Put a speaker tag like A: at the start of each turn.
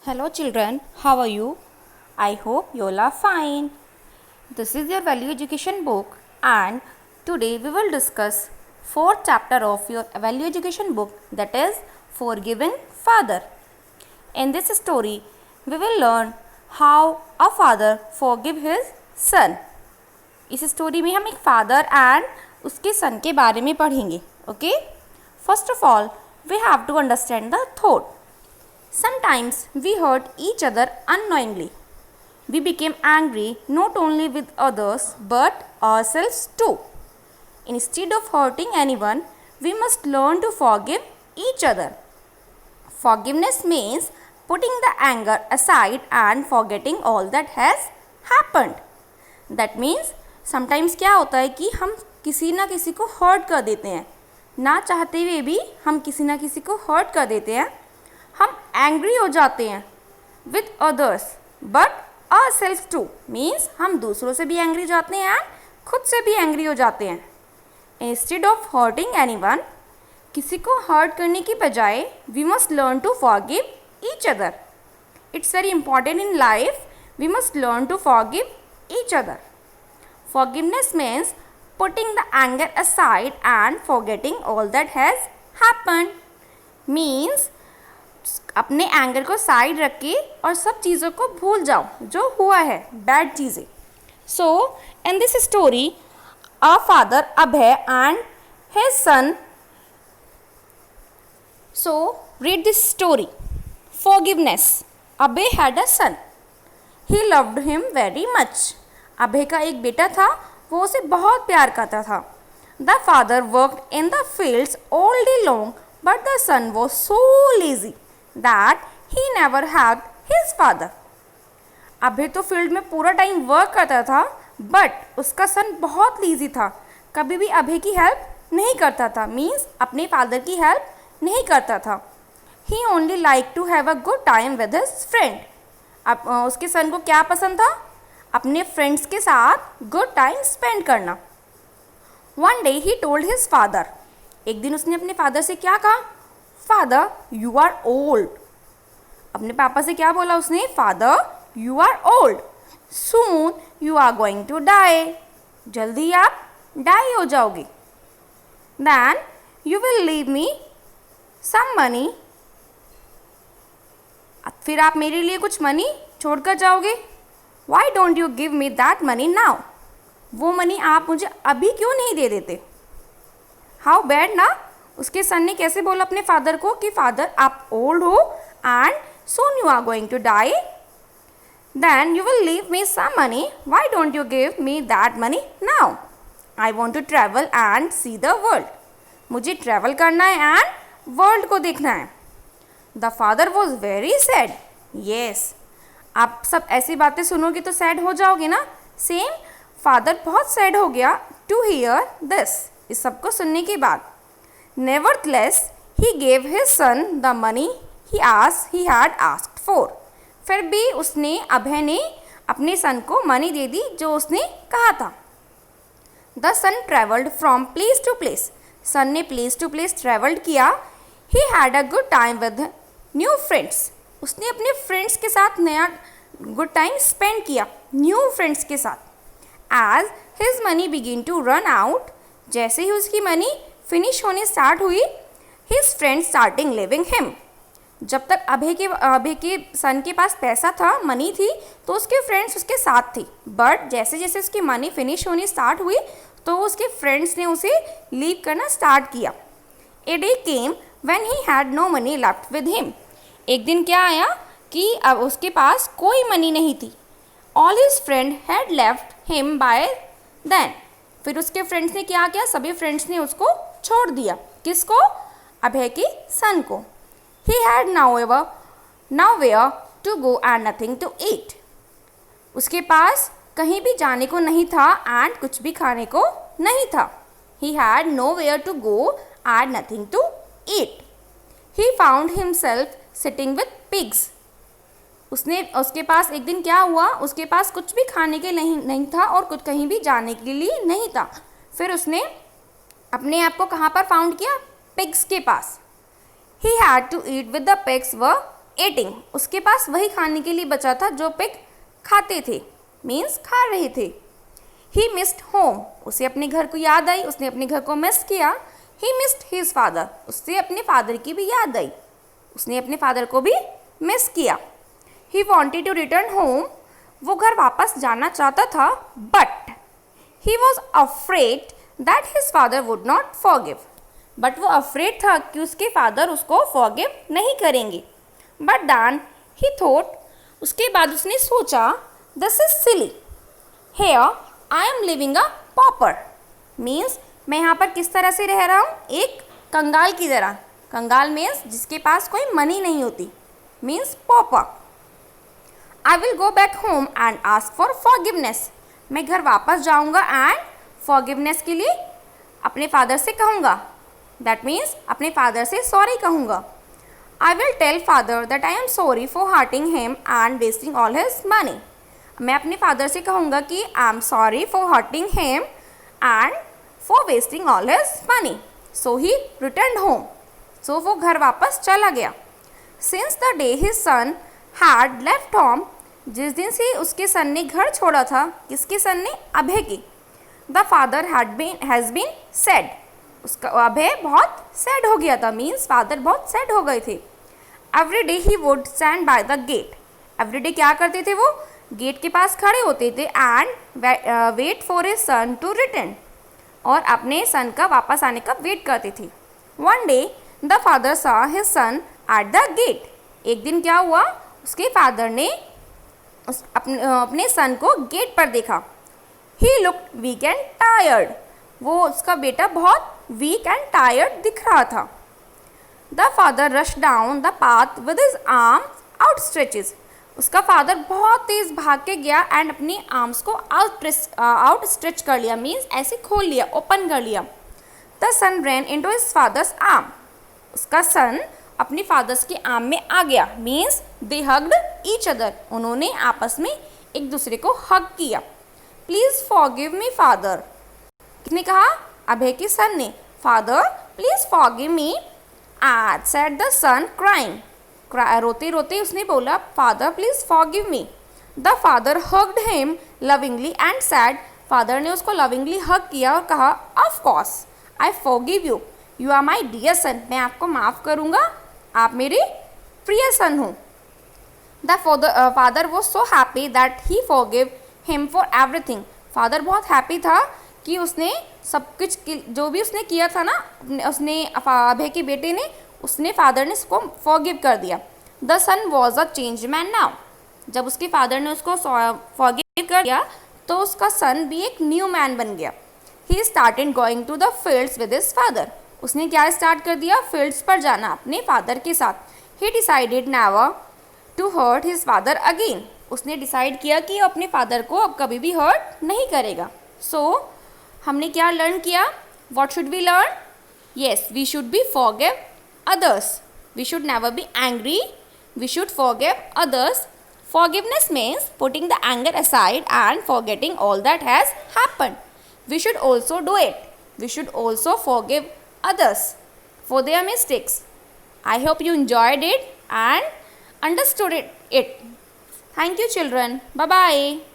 A: Hello children, how are you? I hope you all are fine. This is your value education book and today we will discuss fourth chapter of your value education book, that is Forgiving Father. In this story, we will learn how a father forgive his son. इस story में हम एक father and उसके सन के बारे में पढ़ेंगे. Okay, first of all we have to understand the thought. Sometimes we hurt each other unknowingly. We became angry not only with others but ourselves too. Instead of hurting anyone, we must learn to forgive each other. Forgiveness means putting the anger aside and forgetting all that has happened. That means sometimes क्या होता है कि हम किसी ना किसी को hurt कर देते हैं, ना चाहते हुए भी हम किसी ना किसी को hurt कर देते हैं. हम एंग्री हो जाते हैं with others but our self too, means हम दूसरों से भी एंग्री जाते हैं एंड खुद से भी एंग्री हो जाते हैं. इंस्टेड ऑफ हर्टिंग एनीवन, किसी को हर्ट करने की बजाय we must learn to forgive each other. It's very important in life. We must learn to forgive each other. Forgiveness means putting the anger aside and forgetting all that has happened. Means अपने anger को side रख के और सब चीज़ों को भूल जाओ जो हुआ है, बैड चीज़ें. So in this story a father Abhay and his son. So read this story. Forgiveness. Abhay had a son. He loved him very much. Abhay का एक बेटा था, वो उसे बहुत प्यार करता था. The father worked in the fields all day long but the son was so lazy that he never helped his father. Abhay तो फील्ड में पूरा टाइम वर्क करता था बट उसका सन बहुत लीजी था, कभी भी अभय की हेल्प नहीं करता था, मीन्स अपने फादर की हेल्प नहीं करता था. He only like to have a good time with his friend. अब उसके सन को क्या पसंद था? अपने फ्रेंड्स के साथ गुड टाइम स्पेंड करना. One day he told his father. एक दिन उसने अपने फादर से क्या कहा? Father you are old. अपने पापा से क्या बोला उसने? Father you are old. Soon you are going to die. जल्दी आप डाई हो जाओगे. Then you will leave me some money. फिर आप मेरे लिए कुछ मनी छोड़कर जाओगे. Why don't you give me that money now. वो मनी आप मुझे अभी क्यों नहीं दे देते? हाउ बैड ना. उसके सन ने कैसे बोला अपने फादर को कि फादर आप ओल्ड हो and soon you are going to die. Then you will leave me some money. Why don't you give me that money now? I want to travel and see the world. मुझे travel करना है and world को देखना है. The father was very sad. Yes. आप सब ऐसी बातें सुनोगे तो सैड हो जाओगे ना. सेम फादर बहुत सैड हो गया टू हियर दिस. इस सब को सुनने के बाद. Nevertheless, he gave his son the money he had asked for. फिर भी उसने अभय ने अपने सन को मनी दे दी जो उसने कहा था. The son traveled from place to place. सन ने प्लेस टू प्लेस ट्रेवल्ड किया. He had a good time with new friends. उसने अपने फ्रेंड्स के साथ नया गुड टाइम स्पेंड किया न्यू फ्रेंड्स के साथ. As his money began to run out, जैसे ही उसकी मनी फिनिश होने स्टार्ट हुई, his friends starting living him. जब तक अभय के सन के पास पैसा था, मनी थी, तो उसके फ्रेंड्स उसके साथ थे. बट जैसे जैसे उसकी मनी फिनिश होनी स्टार्ट हुई तो उसके फ्रेंड्स ने उसे लीव करना स्टार्ट किया. A day came when he had no money left with him. एक दिन क्या आया कि अब उसके पास कोई मनी नहीं थी. All his friend had left him by then. फिर उसके फ्रेंड्स ने क्या किया? सभी फ्रेंड्स ने उसको छोड़ दिया. किसको? अभय के सन को. He had nowhere to go and nothing to eat. उसके पास कहीं भी जाने को नहीं था एंड कुछ भी खाने को नहीं था. He had nowhere to go and nothing to eat. He found himself sitting with pigs. उसके पास एक दिन क्या हुआ? उसके पास कुछ भी खाने के नहीं था और कुछ कहीं भी जाने के लिए नहीं था. फिर उसने अपने आप को कहाँ पर फाउंड किया? पिग्स के पास. He had to eat with the pigs were eating, उसके पास वही खाने के लिए बचा था जो पिग खाते थे, मीन्स खा रहे थे. He missed home, उसे अपने घर को याद आई, उसने अपने घर को मिस किया. He missed his father, उससे अपने फादर की भी याद आई, उसने अपने फादर को भी मिस किया. He wanted to return home, वो घर वापस जाना चाहता था, but he was afraid that his father would not forgive. But वो अफ्रेड था कि उसके फादर उसको फॉरगिव नहीं करेंगे. बट then he thought, उसके बाद उसने सोचा, this is silly. Here I am living a pauper. Means मैं यहाँ पर किस तरह से रह रहा हूँ, एक कंगाल की तरह. कंगाल मीन्स जिसके पास कोई मनी नहीं होती, means pauper. I will go back home and ask for forgiveness. मैं घर वापस जाऊँगा एंड फॉरगिवनेस के लिए अपने फादर से कहूँगा. दैट मीन्स अपने फादर से सॉरी कहूँगा. I will tell father that I am sorry for hurting him and wasting all his money. मैं अपने फादर से कहूँगा कि I am sorry for hurting him and for wasting all his money. So he return home. So वो घर वापस चला गया. Since the day his son had left home, जिस दिन से उसके सन ने घर छोड़ा था, किसके सन ने, अभय की. The father has been sad, उसका अभय बहुत सैड हो गया था, मीन्स फादर बहुत सैड हो गए थे. Every day he would stand by the gate. Every day क्या करते थे वो, गेट के पास खड़े होते थे and wait for his son to return, और अपने सन का वापस आने का वेट करते थे. One day the father saw his son at the gate. एक दिन क्या हुआ, उसके फादर ने अपने सन को गेट पर देखा. He looked weak and tired. वो उसका बेटा बहुत वीक एंड टायर्ड दिख रहा था. The father rush down the path with his arms outstretches. उसका फादर बहुत तेज भाग के गया एंड अपनी आर्म्स को आउट स्ट्रेच कर लिया, मीन्स ऐसे खोल लिया, ओपन कर लिया. The son ran into his father's arm. उसका सन अपने फादर्स के आर्म में आ गया, means they hugged each other. उन्होंने आपस में एक दूसरे को हग किया. Please forgive me father. किसने कहा, अभय के सन ने. Father please forgive me said the son crying. रोते रोते उसने बोला, father please forgive me. The father hugged him lovingly and said. फादर ने उसको लविंगली हग किया और कहा, of course I forgive you, you are my dear son. मैं आपको माफ़ करूँगा, आप मेरे प्रिय सन हो. The father was so happy that he forgive him for everything. Father बहुत हैप्पी था कि उसने सब कुछ, जो भी उसने किया था ना, उसने अभय के बेटे ने, उसने फादर ने उसको फॉरगिव कर दिया. The son was a change man now. जब उसके फादर ने उसको फॉरगिव कर दिया तो उसका सन भी एक न्यू मैन बन गया. He started going to the fields with his father. उसने क्या स्टार्ट कर दिया, फील्ड्स पर जाना अपने फादर के साथ. He decided never to hurt his father again. उसने डिसाइड किया कि अपने फादर को अब कभी भी हर्ट नहीं करेगा. सो हमने क्या लर्न किया, what should we learn, yes we should be forgive others. We should never be angry, we should forgive others. Forgiveness means putting the anger aside and forgetting all that has happened. We should also do it. We should also forgive others for their mistakes. I hope you enjoyed it and understood it. Thank you children. Bye bye.